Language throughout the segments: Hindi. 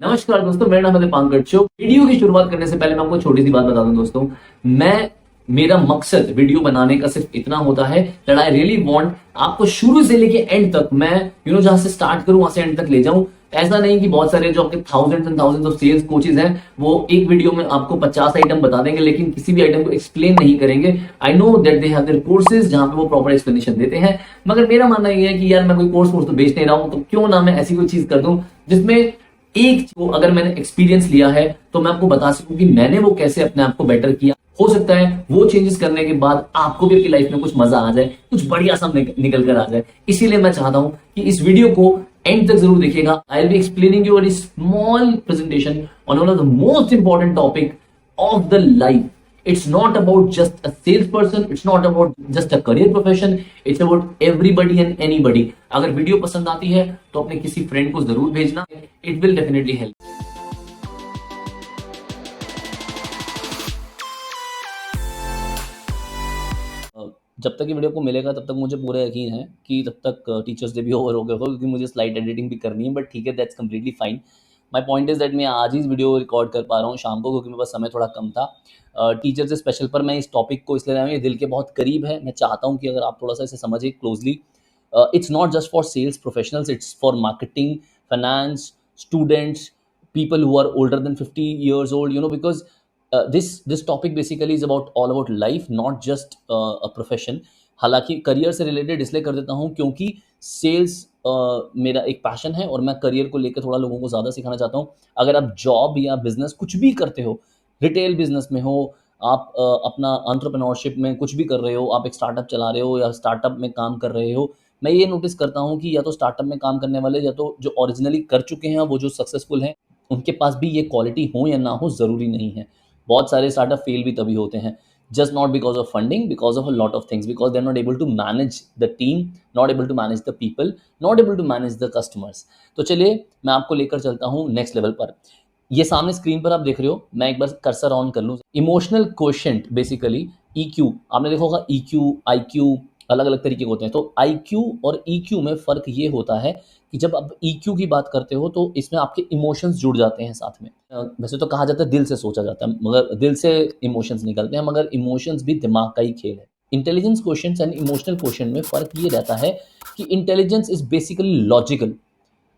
नमस्कार दोस्तों, मेरा नाम है दीपांकर चोक। वीडियो की शुरुआत करने से पहले मैं आपको छोटी सी बात बता दूं दोस्तों। मेरा मकसद वीडियो बनाने का सिर्फ इतना होता है दैट आई रियली वांट आपको शुरू से लेके एंड तक मैं जहां से स्टार्ट करूं वहां से एंड तक ले जाऊं। ऐसा नहीं कि बहुत सारे जो आपके thousands and thousands of sales coaches हैं वो एक वीडियो में आपको 50 आइटम बता देंगे लेकिन किसी भी आइटम को एक्सप्लेन नहीं करेंगे। I know that they have their courses जहां पे वो प्रॉपर एक्सप्लेनेशन देते हैं, मगर मेरा मानना ये है कि यार मैं कोई कोर्स तो बेच नहीं रहा हूं, तो क्यों ना मैं ऐसी कोई चीज कर दूं जिसमें एक को अगर मैंने एक्सपीरियंस लिया है तो मैं आपको बता सकूं कि मैंने वो कैसे अपने आप को बेटर किया। हो सकता है वो चेंजेस करने के बाद आपको भी अपनी लाइफ में कुछ मजा आ जाए, कुछ बढ़िया सा निकल कर आ जाए। इसीलिए मैं चाहता हूं कि इस वीडियो को एंड तक जरूर देखिएगा। I will be explaining you a small presentation on one of the most important topic of the life. It's not about just a salesperson, it's not about just a career profession, it's about everybody and anybody. अगर वीडियो पसंद आती है तो अपने किसी फ्रेंड को जरूर भेजना, it will definitely help. जब तक ये वीडियो को मिलेगा तब तक मुझे पूरा यकीन है कि तब तक टीचर्स डे भी ओवर हो गया होगा, क्योंकि मुझे स्लाइड एडिटिंग भी करनी है। बट ठीक है, that's completely fine. My point is that मैं आज ही इस वीडियो रिकॉर्ड कर पा रहा हूँ शाम को, क्योंकि मेरे पास समय थोड़ा कम था। टीचर्स डे स्पेशल पर मैं इस टॉपिक को इसलिए लाया हूँ, ये दिल के बहुत करीब है। मैं चाहता हूँ कि अगर आप थोड़ा सा इसे समझिए closely, it's not just for sales professionals, it's for marketing, finance, students, people who are older than 50 years old, because this topic basically is about all about life, not just a profession. हालांकि करियर से रिलेटेड इसलिए कर देता हूँ क्योंकि सेल्स मेरा एक पैशन है और मैं करियर को लेकर थोड़ा लोगों को ज़्यादा सिखाना चाहता हूँ। अगर आप जॉब या बिजनेस कुछ भी करते हो, रिटेल बिजनेस में हो, आप अपना एंटरप्रेन्योरशिप में कुछ भी कर रहे हो, आप एक स्टार्टअप चला रहे हो या स्टार्टअप में काम कर रहे हो, मैं ये नोटिस करता हूँ कि या तो स्टार्टअप में काम करने वाले या तो जो ओरिजिनली कर चुके हैं, वो जो सक्सेसफुल हैं, उनके पास भी ये क्वालिटी हो या ना हो ज़रूरी नहीं है। बहुत सारे स्टार्टअप फेल भी तभी होते हैं, just not because of funding, because of a lot of things, because they're not able to manage the team, not able to manage the people, not able to manage the customers. तो चलिए मैं आपको लेकर चलता हूँ नेक्स्ट लेवल पर। ये सामने स्क्रीन पर आप देख रहे हो, मैं एक बार कर्सर ऑन कर लूँ। इमोशनल क्वोशेंट बेसिकली EQ, आपने देखा होगा EQ, IQ अलग अलग तरीके के होते हैं। तो IQ और EQ में फ़र्क ये होता है कि जब आप EQ की बात करते हो तो इसमें आपके इमोशंस जुड़ जाते हैं साथ में। वैसे तो कहा जाता है दिल से सोचा जाता है, मगर दिल से इमोशंस निकलते हैं, मगर इमोशंस भी दिमाग का ही खेल है। Intelligence quotient and emotional quotient में फ़र्क ये रहता है कि इंटेलिजेंस इज़ बेसिकली लॉजिकल,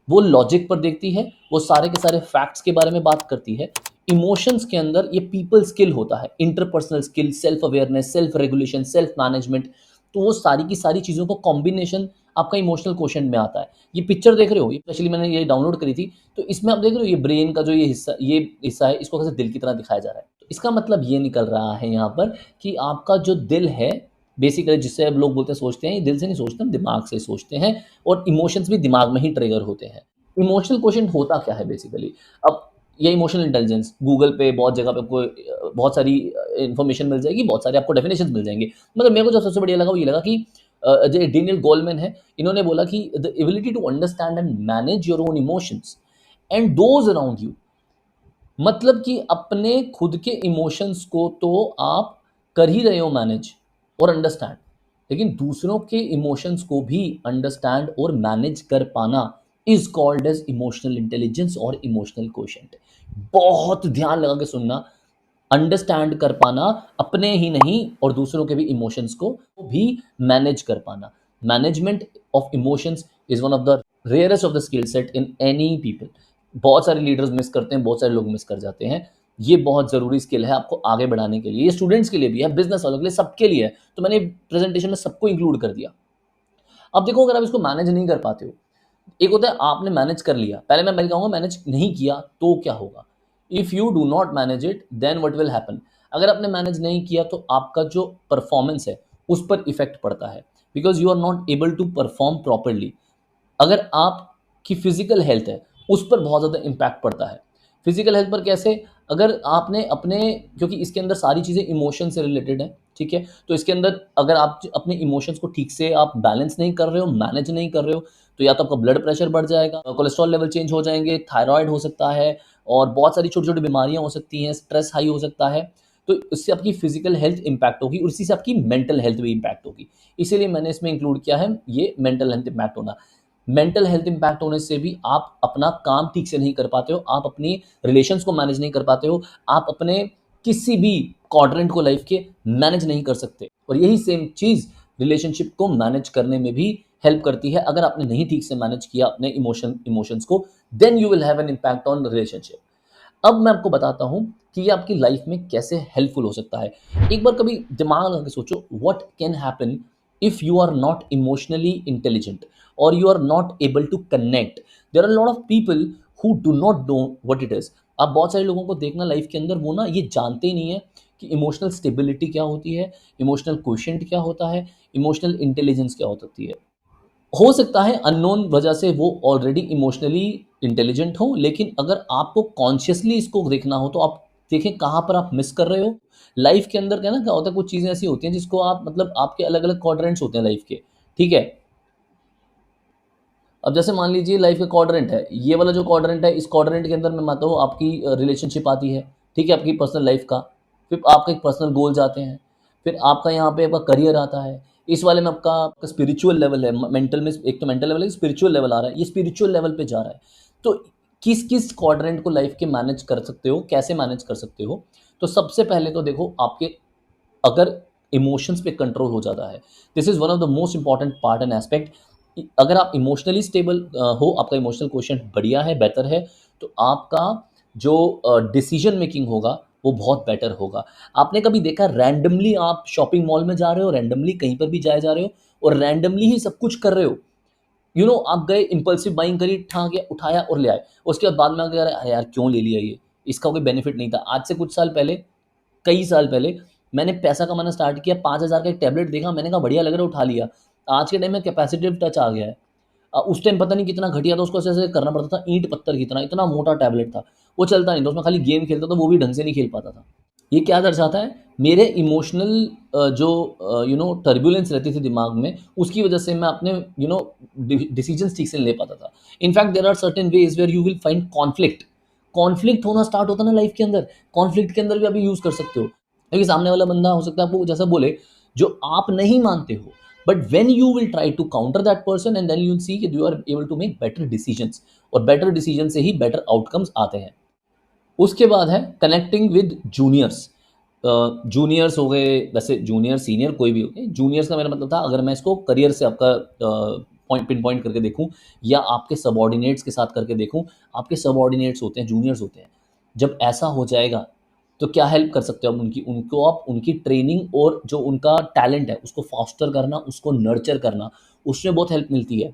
वो लॉजिक पर देखती है, वो सारे के सारे फैक्ट्स के बारे में बात करती है। इमोशंस के अंदर ये पीपल स्किल होता है, interpersonal skill, self awareness, self regulation, self management. तो वो सारी की सारी चीज़ों को कॉम्बिनेशन आपका इमोशनल क्वोशिएंट में आता है। ये पिक्चर देख रहे हो, ये स्पेशली मैंने ये डाउनलोड करी थी, तो इसमें आप देख रहे हो ये ब्रेन का जो ये हिस्सा है, इसको कैसे दिल की तरह दिखाया जा रहा है। तो इसका मतलब ये निकल रहा है यहाँ पर कि आपका जो दिल है, बेसिकली जिससे अब लोग बोलते हैं सोचते हैं, ये दिल से नहीं सोचते, हम दिमाग से सोचते हैं, और इमोशंस भी दिमाग में ही ट्रिगर होते हैं। इमोशनल क्वोशिएंट होता क्या है बेसिकली? अब ये इमोशनल इंटेलिजेंस गूगल पे बहुत जगह पे आपको बहुत सारी इन्फॉर्मेशन मिल जाएगी, बहुत सारे आपको डेफिनेशन मिल जाएंगे, मगर मेरे को जो सबसे बढ़िया लगा वो ये लगा कि जो डेनियल गोलमैन है, इन्होंने बोला कि the ability to understand and manage your own emotions and those around you. मतलब कि अपने खुद के इमोशंस को तो आप कर ही रहे हो मैनेज और अंडरस्टैंड, लेकिन दूसरों के इमोशंस को भी अंडरस्टैंड और मैनेज कर पाना is called as emotional intelligence और इमोशनल क्वोशिएंट। बहुत ध्यान लगा के सुनना, अंडरस्टैंड कर पाना अपने ही नहीं और दूसरों के भी इमोशंस को भी मैनेज कर पाना। Management of emotions is one of the rarest of the skill set in any people. बहुत सारे लीडर्स मिस करते हैं, बहुत सारे लोग मिस कर जाते हैं। ये बहुत ज़रूरी स्किल है आपको आगे बढ़ाने के लिए। ये स्टूडेंट्स के लिए भी है, बिजनेस वालों के लिए, सबके लिए है। तो मैंने प्रेजेंटेशन में सबको इंक्लूड कर दिया। अब देखो, अगर आप इसको मैनेज नहीं कर पाते हो, एक होता है आपने मैनेज कर लिया, पहले मैं कहूँगा मैनेज नहीं किया तो क्या होगा। If you do not manage it then what will happen. अगर आपने मैनेज नहीं किया तो आपका जो परफॉर्मेंस है उस पर इफेक्ट पड़ता है, because you are not able to perform properly. अगर आपकी फिजिकल हेल्थ है उस पर बहुत ज़्यादा इम्पैक्ट पड़ता है। फिजिकल हेल्थ पर कैसे? अगर आपने अपने, क्योंकि इसके अंदर सारी चीज़ें इमोशन से रिलेटेड है, ठीक है, तो इसके अंदर अगर आप अपने इमोशंस को ठीक से आप बैलेंस नहीं कर रहे हो, मैनेज नहीं कर रहे हो, तो या तो आपका ब्लड प्रेशर बढ़ जाएगा, कोलेस्ट्रॉल लेवल चेंज हो जाएंगे, थायराइड हो सकता है, और बहुत सारी छोटी छोटी बीमारियां हो सकती हैं, स्ट्रेस हाई हो सकता है। तो इससे आपकी फिजिकल हेल्थ इंपैक्ट होगी और इसी से आपकी मेंटल हेल्थ भी इंपैक्ट होगी। इसीलिए मैंने इसमें इंक्लूड किया है ये मेंटल हेल्थ इंपैक्ट होना। मेंटल हेल्थ इंपैक्ट होने से भी आप अपना काम ठीक से नहीं कर पाते हो, आप अपनी रिलेशंस को मैनेज नहीं कर पाते हो, आप अपने किसी भी क्वाड्रेंट को लाइफ के मैनेज नहीं कर सकते। और यही सेम चीज़ रिलेशनशिप को मैनेज करने में भी हेल्प करती है। अगर आपने नहीं ठीक से मैनेज किया अपने इमोशंस को, then you will have an impact on relationship. अब मैं आपको बताता हूँ कि ये आपकी लाइफ में कैसे हेल्पफुल हो सकता है। एक बार कभी दिमाग लगा के सोचो, what can happen if you are not emotionally intelligent और you are not able to connect. There are lot of people who do not know what it is. आप बहुत सारे लोगों को देखना लाइफ के अंदर, वो ना ये जानते ही नहीं है कि इमोशनल स्टेबिलिटी क्या होती है, इमोशनल क्वेश्चंट क्या होता है, इमोशनल इंटेलिजेंस क्या होती है। हो सकता है अननोन वजह से वो ऑलरेडी इमोशनली इंटेलिजेंट हो, लेकिन अगर आपको कॉन्शियसली इसको देखना हो तो आप देखें कहाँ पर आप मिस कर रहे हो लाइफ के अंदर। क्या ना, क्या होता है, कुछ चीज़ें ऐसी होती हैं जिसको आप मतलब आपके अलग अलग क्वाड्रेंट्स होते हैं लाइफ के, ठीक है। अब जैसे मान लीजिए लाइफ का क्वाड्रेंट है, ये वाला जो क्वाड्रेंट है, इस क्वाड्रेंट के अंदर मैं मानता हूँ आपकी रिलेशनशिप आती है, ठीक है, आपकी पर्सनल लाइफ का। फिर आपके पर्सनल गोल्स आते हैं, फिर आपका यहाँ पे आपका करियर आता है। इस वाले में आपका आपका स्पिरिचुअल लेवल है, मेंटल में एक तो मेंटल लेवल है, स्पिरिचुअल लेवल आ रहा है, ये स्पिरिचुअल लेवल पे जा रहा है। तो किस किस क्वाड्रेंट को लाइफ के मैनेज कर सकते हो, कैसे मैनेज कर सकते हो। तो सबसे पहले तो देखो, आपके अगर इमोशंस पे कंट्रोल हो जाता है, this is one of the most important part and aspect. अगर आप इमोशनली स्टेबल हो, आपका इमोशनल क्वेश्चन बढ़िया है, बेहतर है, तो आपका जो डिसीजन मेकिंग होगा वो बहुत बेटर होगा। आपने कभी देखा रैंडमली आप शॉपिंग मॉल में जा रहे हो, रैंडमली कहीं पर भी जाए जा रहे हो और रैंडमली ही सब कुछ कर रहे हो, आप गए, इंपल्सिव बाइंग करी, ठा के उठाया और ले आए। उसके बाद में आके यार यार क्यों ले लिया, ये इसका कोई बेनिफिट नहीं था। आज से कुछ साल पहले, कई साल पहले, मैंने पैसा कमाना स्टार्ट किया, 5,000 का एक टैबलेट देखा, मैंने कहा बढ़िया लग रहा है, उठा लिया। आज के टाइम में कैपेसिटिव टच आ गया है। उस टाइम पता नहीं कितना घटिया था, उसको ऐसे ऐसे करना पड़ता था, ईंट पत्थर की तरह, इतना मोटा टैबलेट था, वो चलता नहीं था, उसमें खाली गेम खेलता था, वो भी ढंग से नहीं खेल पाता था। ये क्या दर्शाता है, मेरे इमोशनल जो टर्बुलेंस रहती थी दिमाग में, उसकी वजह से मैं अपने डिसीजंस ठीक से नहीं ले पाता था। In fact there are certain ways where you will find conflict. Conflict होना स्टार्ट होता है ना लाइफ के अंदर, कॉन्फ्लिक्ट के अंदर भी अभी यूज कर सकते हो, क्योंकि सामने वाला बंदा हो सकता है आपको जैसा बोले जो आप नहीं मानते हो, but when you will try to counter that person and then you will see कि you are able to make better decisions, और बेटर डिसीजन से ही बेटर आउटकम्स आते हैं। उसके बाद है कनेक्टिंग विद जूनियर्स। जूनियर्स हो गए, वैसे जूनियर सीनियर कोई भी हो गए, जूनियर्स का मेरा मतलब था, अगर मैं इसको करियर से आपका पॉइंट पिन पॉइंट करके देखूं या आपके सबॉर्डिनेट्स के साथ करके देखूं। आपके सबॉर्डिनेट्स होते हैं, जूनियर्स होते हैं। जब ऐसा हो जाएगा तो क्या हेल्प कर सकते हो आप उनकी, उनको आप उनकी ट्रेनिंग और जो उनका टैलेंट है उसको फॉस्टर करना, उसको नर्चर करना, उसमें बहुत हेल्प मिलती है।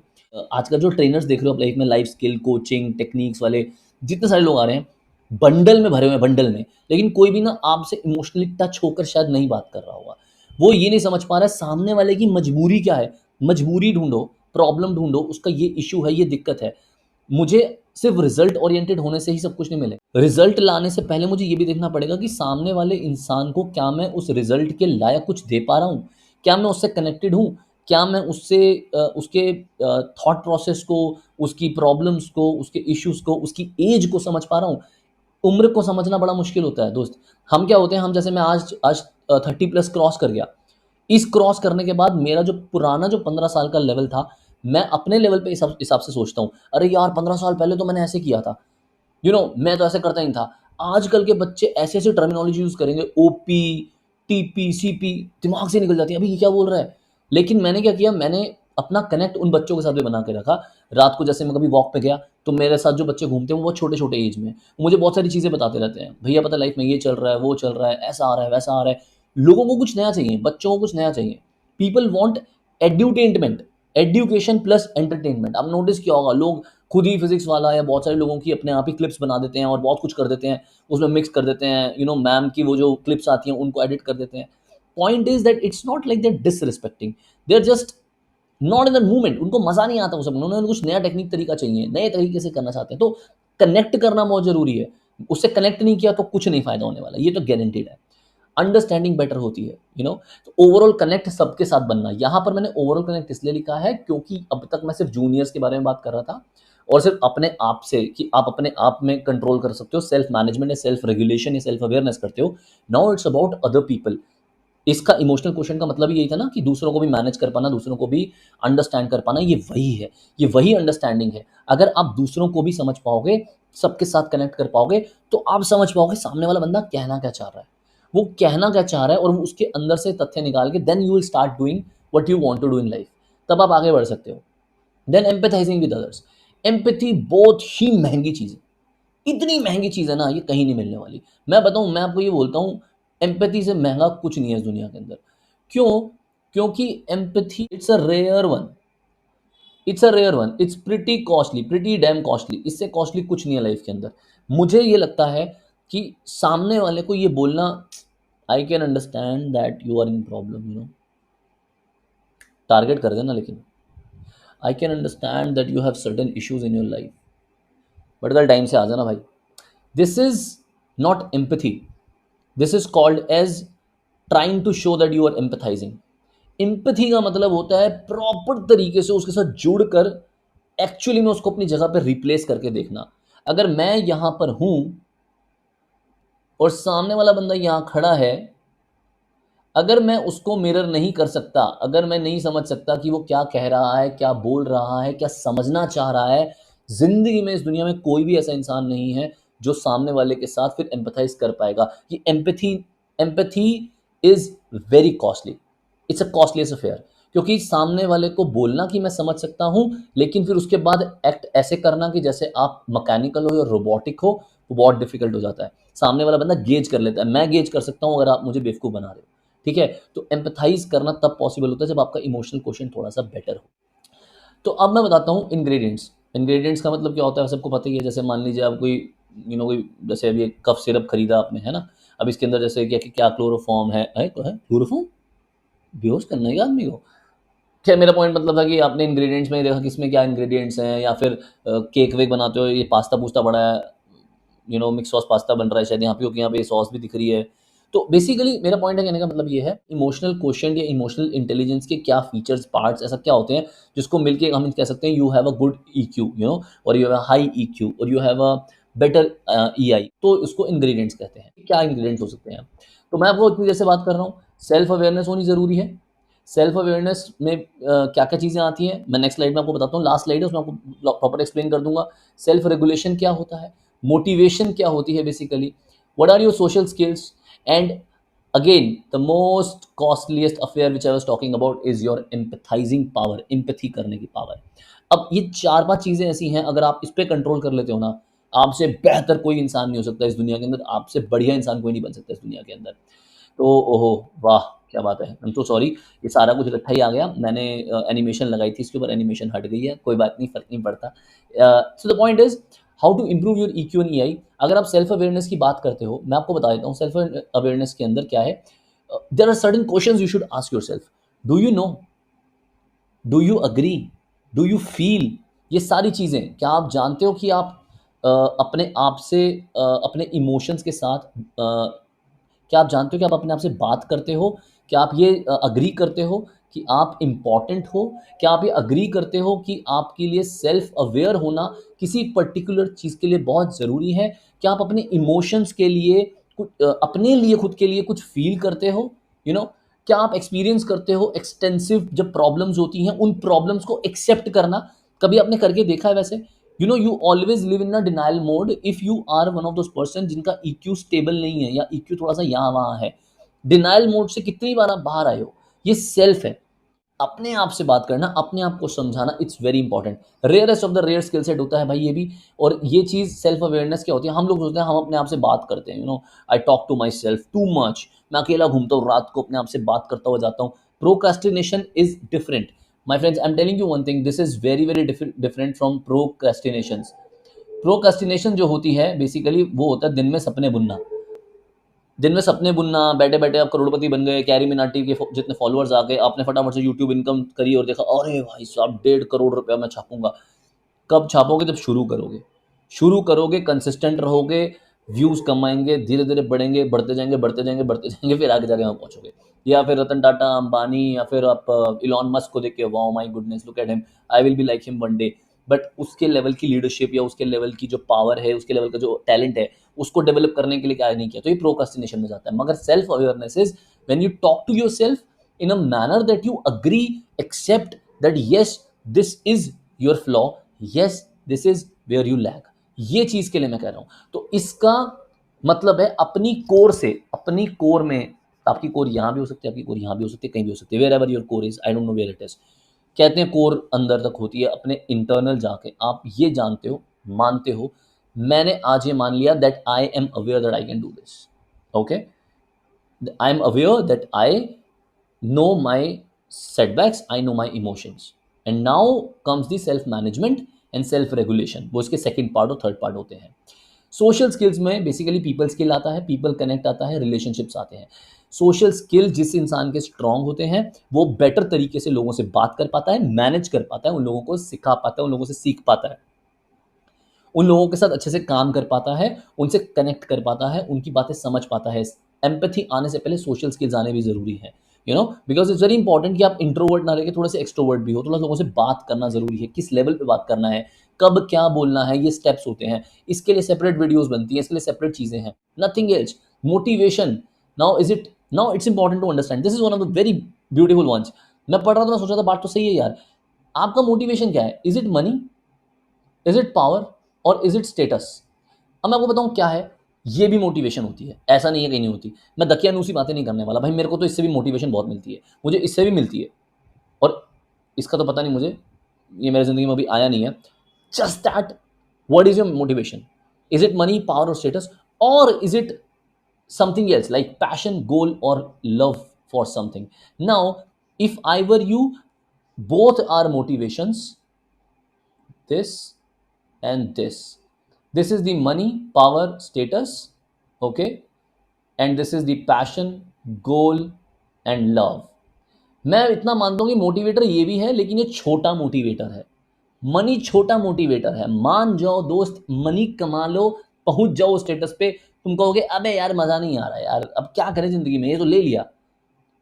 आजकल जो ट्रेनर्स देख रहे हो आप लाइफ में, लाइफ स्किल कोचिंग टेक्निक्स वाले जितने सारे लोग आ रहे हैं, बंडल में भरे हुए हैं, बंडल में, लेकिन कोई भी ना आपसे इमोशनली टच होकर शायद नहीं बात कर रहा होगा। वो ये नहीं समझ पा रहा है सामने वाले की मजबूरी क्या है। मजबूरी ढूंढो, प्रॉब्लम ढूंढो, उसका ये इशू है, ये दिक्कत है। मुझे सिर्फ रिजल्ट ओरिएंटेड होने से ही सब कुछ नहीं मिले, रिजल्ट लाने से पहले मुझे ये भी देखना पड़ेगा कि सामने वाले इंसान को क्या मैं उस रिजल्ट के लायक कुछ दे पा रहा हूँ, क्या मैं उससे कनेक्टेड हूँ, क्या मैं उससे उसके थॉट प्रोसेस को, उसकी प्रॉब्लम्स को, उसके इश्यूज को, उसकी एज को समझ पा रहा हूँ। उम्र को समझना बड़ा मुश्किल होता है दोस्त। हम क्या होते हैं, हम जैसे मैं आज आज 30+ क्रॉस कर गया। इस क्रॉस करने के बाद मेरा जो पुराना जो 15 साल का लेवल था, मैं अपने लेवल पे हिसाब से सोचता हूँ, अरे यार 15 साल पहले तो मैंने ऐसे किया था, मैं तो ऐसे करता ही नहीं था। आजकल के बच्चे ऐसे ऐसे टर्मिनोलॉजी यूज करेंगे, ओपी, टीपी, सीपी, दिमाग से निकल जाती है, अभी ये क्या बोल रहा है। लेकिन मैंने क्या किया, मैंने अपना कनेक्ट उन बच्चों के साथ भी बना के रखा। रात को जैसे मैं कभी वॉक पे गया, तो मेरे साथ जो बच्चे घूमते हैं वो बहुत छोटे छोटे एज में, वो मुझे बहुत सारी चीज़ें बताते रहते हैं, भैया पता लाइफ में ये चल रहा है, वो चल रहा है, ऐसा आ रहा है, वैसा आ रहा है। लोगों को कुछ नया चाहिए, बच्चों को कुछ नया चाहिए। People want edutainment, education plus entertainment. आप नोटिस किया होगा, लोग खुद ही फिजिक्स वाला या बहुत सारे लोगों की अपने आप ही क्लिप्स बना देते हैं और बहुत कुछ कर देते हैं, उसमें मिक्स कर देते हैं, मैम की वो जो क्लिप्स आती हैं उनको एडिट कर देते हैं। Point is that it's not like they're disrespecting, they are just not in the movement. उनको मजा नहीं आता, वो सब उन्होंने कुछ नया टेक्निक तरीका चाहिए, नए तरीके से करना चाहते हैं। तो कनेक्ट करना बहुत जरूरी है, उससे कनेक्ट नहीं किया तो कुछ नहीं फायदा होने वाला, ये तो गारंटेड है। अंडरस्टैंडिंग बेटर होती है, तो ओवरऑल कनेक्ट सबके साथ बनना। यहाँ पर मैंने ओवरऑल कनेक्ट इसलिए लिखा है क्योंकि अब तक मैं सिर्फ जूनियर्स के बारे में बात कर रहा था, और सिर्फ अपने आप से कि आप अपने आप में कंट्रोल कर सकते हो, सेल्फ मैनेजमेंट या सेल्फ रेगुलेशन या सेल्फ अवेयरनेस करते हो। Now it's about other people. इसका इमोशनल क्वेश्चन का मतलब यही था ना कि दूसरों को भी मैनेज कर पाना, दूसरों को भी अंडरस्टैंड कर पाना, ये वही है, ये वही अंडरस्टैंडिंग है। अगर आप दूसरों को भी समझ पाओगे, सबके साथ कनेक्ट कर पाओगे, तो आप समझ पाओगे सामने वाला बंदा कहना क्या चाह रहा है, वो कहना क्या चाह रहा है, और वो उसके अंदर से तथ्य निकाल के then you will start doing what you want to do in life. तब आप आगे बढ़ सकते हो। Then empathising with others. Empathy बहुत ही महंगी चीज़ है, इतनी महंगी चीज़ है ना, ये कहीं नहीं मिलने वाली। मैं बताऊँ, मैं आपको ये बोलता हूँ, एम्पैथी से महँगा कुछ नहीं है इस दुनिया के अंदर। क्यों? क्योंकि empathy it's a rare one, it's a rare one, it's pretty costly, pretty damn costly. इससे कॉस्टली कुछ नहीं है लाइफ के अंदर। मुझे ये लगता है कि सामने वाले को ये बोलना, I can understand that you are in problem, target कर देना, लेकिन I can understand that you have certain issues in your life, but कल टाइम से आ जाना भाई। This is not empathy, this is called as trying to show that you are empathising. Empathy का मतलब होता है प्रॉपर तरीके से उसके साथ जुड़कर एक्चुअली में उसको अपनी जगह पर रिप्लेस करके देखना। अगर मैं यहां पर हूं और सामने वाला बंदा यहां खड़ा है, अगर मैं उसको मिरर नहीं कर सकता, अगर मैं नहीं समझ सकता कि वो क्या कह रहा है, क्या बोल रहा है, क्या समझना चाह रहा है, ज़िंदगी में, इस दुनिया में कोई भी ऐसा इंसान नहीं है जो सामने वाले के साथ फिर एम्पैथाइज़ कर पाएगा। ये empathy is very costly, it's a costliest affair. क्योंकि सामने वाले को बोलना कि मैं समझ सकता हूँ, लेकिन फिर उसके बाद एक्ट ऐसे करना कि जैसे आप मैकेनिकल हो या रोबोटिक हो, वो बहुत डिफ़िकल्ट हो जाता है। सामने वाला बंदा गेज कर लेता है, मैं गेज कर सकता हूँ अगर आप मुझे बेवकूफ़ बना रहे हो। ठीक है? तो एम्पैथाइज़ करना तब पॉसिबल होता है जब आपका इमोशनल क्वोशिएंट थोड़ा-सा बेटर हो। तो अब मैं बताता हूँ इंग्रीडिएंट्स। इंग्रीडिएंट्स का मतलब क्या होता है, सबको पता ही है। जैसे मान लीजिए आप कोई कोई जैसे अभी एक कफ सिरप खरीदा आपने, है ना? अब इसके अंदर जैसे क्या क्या क्लोरोफॉर्म है तो है क्लोरोफॉर्म? बेहोश करना है क्या आदमी को? खैर, मेरा पॉइंट मतलब था कि आपने इंग्रीडिएंट्स में ही देखा किसमें क्या इंग्रीडिएंट्स हैं, या फिर केक वेक बनाते हो, ये पास्ता-पूस्ता पड़ा है, मिक्स सॉस पास्ता बन रहा है शायद यहाँ पे, क्योंकि यहाँ पे ये सॉस भी दिख रही है। तो बेसिकली मेरा पॉइंट है, कहने का मतलब ये है, इमोशनल क्वोशिएंट या इमोशनल इंटेलिजेंस के क्या फीचर्स, पार्ट्स ऐसा क्या होते हैं जिसको मिलके हम कह सकते हैं you have a good EQ, और you have a high EQ, और you have a better EI. तो इसको इंग्रीडिएंट्स कहते हैं। क्या इंग्रीडिएंट्स हो सकते हैं? तो मैं आपको इतनी देर से बात कर रहा हूँ, सेल्फ अवेयरनेस होनी ज़रूरी है। सेल्फ अवेयरनेस में क्या-क्या चीज़ें आती हैं, मैं नेक्स्ट स्लाइड में आपको बताता हूँ। लास्ट स्लाइड है, उसमें आपको प्रॉपर एक्सप्लेन कर दूँगा। सेल्फ रेगुलेशन क्या होता है? मोटिवेशन क्या होती है basically? What are your social skills? And again the most costliest affair which I was talking about is your empathising power, empathy करने की पावर। अब ये 4-5 चीज़ें ऐसी हैं, अगर आप इस पे कंट्रोल कर लेते हो ना, आपसे बेहतर कोई इंसान नहीं हो सकता इस दुनिया के अंदर, आपसे बढ़िया इंसान कोई नहीं बन सकता इस दुनिया के अंदर। तो ओहो! वाह! क्या बात है। आई एम सो सॉरी, ये सारा कुछ इकट्ठा ही आ गया। मैंने एनिमेशन लगाई थी इसके ऊपर, एनिमेशन हट गई है, कोई बात नहीं, फ़र्क नहीं पड़ता। So the point is how to improve your EQ and EI. अगर आप सेल्फ अवेयरनेस की बात करते हो, मैं आपको बता देता हूँ सेल्फ अवेयरनेस के अंदर क्या है। There are certain questions you should ask yourself. Do you know? Do you agree? Do you feel? ये सारी चीज़ें, क्या आप जानते हो कि आप अपने आप से अपने इमोशंस के साथ क्या आप जानते हो कि आप अपने आप से बात करते हो? क्या आप ये एग्री करते हो कि आप इम्पोर्टेंट हो? क्या आप ये एग्री करते हो कि आपके लिए सेल्फ अवेयर होना किसी पर्टिकुलर चीज़ के लिए बहुत ज़रूरी है? क्या आप अपने इमोशंस के लिए अपने लिए, खुद के लिए कुछ फ़ील करते हो? यू नो क्या आप एक्सपीरियंस करते हो एक्सटेंसिव जब प्रॉब्लम्स होती हैं, उन प्रॉब्लम्स को एक्सेप्ट करना? कभी आपने करके देखा है वैसे? You always live in a denial mode if you are one of those person जिनका ईक्यू स्टेबल नहीं है, या ईक्यू थोड़ा सा यहाँ वहाँ है। डिनायल मोड से कितनी बार आप बाहर आए हो? ये सेल्फ है। अपने आप से बात करना, अपने आप को समझाना, it's very important. Rarest of the rare skill set होता है भाई ये भी। और ये चीज़ सेल्फ अवेयरनेस क्या होती है, हम लोग सोचते हैं हम अपने आप से बात करते हैं, I talk to myself too much. मैं अकेला घूमता हूँ, रात को अपने आप से बात करता हुआ जाता हूँ। Procrastination is different my friends, I am telling you one thing, this is very very different from procrastination. Procrastination जो होती है बेसिकली, वो होता है दिन में सपने बुनना। दिन में सपने बुनना, बैठे-बैठे आप करोड़पति बन गए, कैरी मिनाटी के जितने फॉलोअर्स आ गए, आपने फटाफट से यूट्यूब इनकम करी और देखा, अरे भाई साहब 1.5 करोड़ रुपया मैं छापूँगा। कब छापोगे? जब शुरू करोगे। शुरू करोगे, कंसिस्टेंट रहोगे, व्यूज़ कमाएँगे, धीरे-धीरे बढ़ेंगे, बढ़ते जाएँगे, बढ़ते जाएँगे, बढ़ते जाएँगे, फिर आगे जाके वहाँ पहुँचोगे। या फिर रतन टाटा, अंबानी, या फिर आप इलॉन मस्क को देख के wow my goodness look at him, I will be like him one day. But उसके लेवल की लीडरशिप या उसके लेवल की जो पावर है, उसके लेवल का जो टैलेंट है, उसको डेवलप करने के लिए क्या नहीं किया, तो ये प्रोक्रेस्टिनेशन में जाता है। मगर self awareness is when you talk to yourself in a manner that you agree, accept that yes, this is your flaw, yes, this is where you lack. ये चीज के लिए मैं कह रहा हूं. तो इसका मतलब है अपनी कोर से, अपनी कोर में, आपकी कोर यहां भी हो सकती है, आपकी कोर यहां भी हो सकती है, कहीं भी हो सकती है, wherever your core is, I don't know where it is. कहते हैं कोर अंदर तक होती है. अपने इंटरनल जाके आप ये जानते हो, मानते हो, मैंने आज ये मान लिया that I am aware that I can do this. Okay, I am aware that I know my setbacks, I know my emotions, and now comes the self management and self regulation. वो इसके सेकंड पार्ट और थर्ड पार्ट होते हैं. सोशल स्किल्स में बेसिकली पीपल स्किल आता है, पीपल कनेक्ट आता है, रिलेशनशिप्स आते हैं. सोशल स्किल जिस इंसान के स्ट्रांग होते हैं वो बेटर तरीके से लोगों से बात कर पाता है, मैनेज कर पाता है, उन लोगों को सिखा पाता है, उन लोगों से सीख पाता है, उन लोगों के साथ अच्छे से काम कर पाता है, उनसे कनेक्ट कर पाता है, उनकी बातें समझ पाता है. एम्पैथी आने से पहले सोशल स्किल्स आने भी जरूरी है, you know, because it's very important कि आप इंट्रोवर्ट ना रह के थोड़े से एक्सट्रोवर्ट भी हो. थोड़ा लोगों से बात करना जरूरी है, किस लेवल पे बात करना है, कब क्या बोलना है, ये स्टेप्स होते हैं. इसके लिए सेपरेट वीडियोस बनती हैं, इसके लिए सेपरेट चीजें हैं. Nothing else. Motivation, now it's important to understand, this is one of the very beautiful ones. मैं पढ़ रहा था, मैं सोच रहा था बात तो सही है यार. आपका मोटिवेशन क्या है? Is it money, is it power, और इज इट स्टेटस? अब मैं आपको बताऊं क्या है. ये भी मोटिवेशन होती है, ऐसा नहीं है कहीं नहीं होती. मैं दकियानूसी बातें नहीं करने वाला भाई, मेरे को तो इससे भी मोटिवेशन बहुत मिलती है, मुझे इससे भी मिलती है, और इसका तो पता नहीं मुझे, ये मेरी जिंदगी में अभी आया नहीं है. Just that, what is your motivation? Is it money, power और स्टेटस, और is it something else like passion, goal और love for something? Now if I were you, both are motivations, this and this. This is the money, power, status, okay, and this is the passion, goal and love. मैं इतना मानता हूं कि मोटिवेटर ये भी है, लेकिन ये छोटा मोटिवेटर है. मनी छोटा मोटिवेटर है. मान जाओ दोस्त, मनी कमा लो, पहुंच जाओ स्टेटस पे, तुम कहोगे अबे यार मजा नहीं आ रहा यार, अब क्या करें जिंदगी में, ये तो ले लिया.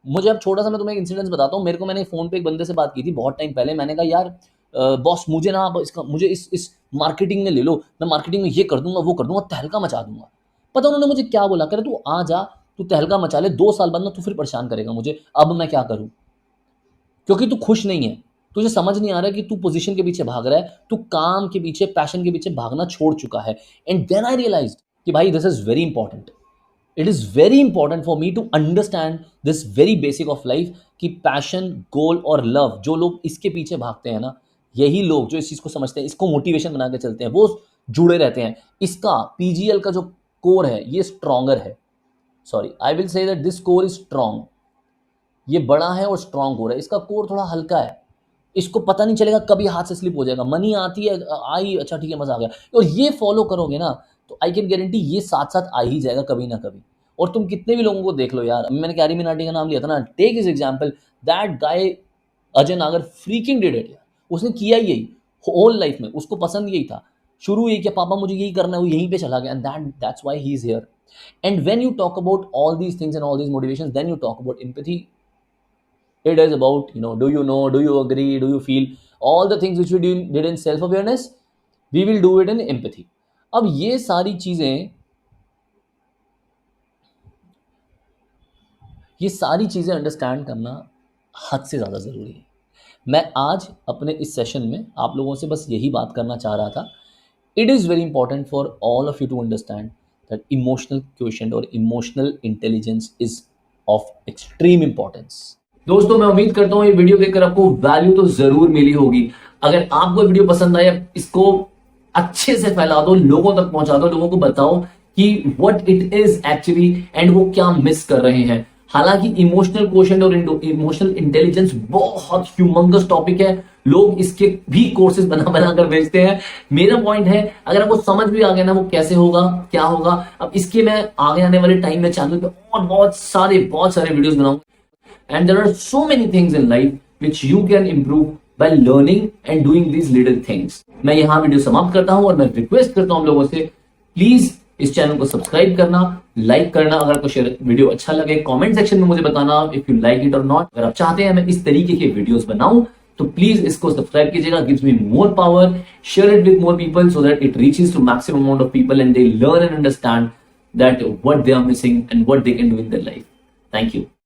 मुझे अब छोटा सा मैं तुम्हें एक इंसिडेंस बताता हूँ. मैंने फ़ोन पे एक बंदे से बात की थी बहुत टाइम पहले. मैंने कहा यार बॉस मुझे ना आप इसका, मुझे इस मार्केटिंग में ले लो, मैं मार्केटिंग में ये कर दूंगा, वो कर दूंगा, तहलका मचा दूंगा. पता उन्होंने मुझे क्या बोला? कह रहे तू आ जा, तू तहलका मचा ले, 2 साल बाद ना तू फिर परेशान करेगा मुझे. अब मैं क्या करूँ? क्योंकि तू खुश नहीं है, तुझे समझ नहीं आ रहा है कि तू पोजीशन के पीछे भाग रहा है, तू काम के पीछे, पैशन के पीछे भागना छोड़ चुका है. एंड देन आई रियलाइज्ड कि भाई this is very important. It is very important for me to understand this very basic of life कि पैशन, गोल और लव, जो लोग इसके पीछे भागते हैं ना, यही लोग जो इस चीज़ को समझते हैं, इसको मोटिवेशन बना के चलते हैं, वो जुड़े रहते हैं. इसका पीजीएल का जो कोर है ये स्ट्रॉन्गर है. Sorry, I will say that this core is strong. ये बड़ा है और स्ट्रॉन्ग कोर है. इसका कोर थोड़ा हल्का है, इसको पता नहीं चलेगा कभी हाथ से स्लिप हो जाएगा. मनी आती है, आई, अच्छा ठीक है, मजा आ गया, और ये फॉलो करोगे ना तो आई कैन गारंटी ये साथ साथ आ ही जाएगा कभी ना कभी. और तुम कितने भी लोगों को देख लो यार, मैंने कैरी मिनाटी का नाम लिया था ना, take his example, that guy Ajay Nagar freaking did it यार. उसने किया यही होल लाइफ में, उसको पसंद यही था, शुरू यही किया, पापा मुझे यही करना है, वो यहीं पे चला गया, and that's why he is here. And when you talk about all these things and all these motivations, then you talk about empathy. It is about, do you know, do you agree, do you feel, all the things which we did in self awareness, we will do it in empathy. अब ये सारी चीजें अंडरस्टैंड करना हद से ज़्यादा ज़रूरी है. मैं आज अपने इस सेशन में आप लोगों से बस यही बात करना चाह रहा था. It is very important for all of you to understand that emotional quotient और emotional intelligence is of extreme importance. दोस्तों, मैं उम्मीद करता हूँ ये वीडियो देखकर आपको वैल्यू तो जरूर मिली होगी. अगर आपको वीडियो पसंद आया, इसको अच्छे से फैला दो, लोगों तक पहुंचा दो, लोगों को बताओ कि what it is actually and वो क्या मिस कर रहे हैं. हालांकि इमोशनल क्वोशिएंट और इमोशनल इंटेलिजेंस बहुत ह्यूमंगस टॉपिक है. लोग इसके भी कोर्सेज बना कर भेजते हैं. मेरा पॉइंट है, अगर आपको समझ भी आ गया ना वो कैसे होगा, क्या होगा, अब इसके मैं आगे आने वाले टाइम में चैनल पे और बहुत सारे वीडियोस बनाऊंगा. And there are so many things in life which you can improve by learning and doing these little things. मैं यहाँ वीडियो समाप्त करता हूँ और मैं रिक्वेस्ट करता हूँ आप लोगों से, प्लीज इस चैनल को सब्सक्राइब करना, लाइक करना, अगर आपको वीडियो अच्छा लगे कमेंट सेक्शन में मुझे बताना इफ यू लाइक इट और नॉट. अगर आप चाहते हैं मैं इस तरीके के वीडियोस बनाऊं तो प्लीज इसको सब्सक्राइब कीजिएगा. Gives me more power. Share it with more people so that it reaches to maximum amount of people and they learn and understand that what they are missing and what they can do in their life. Thank you.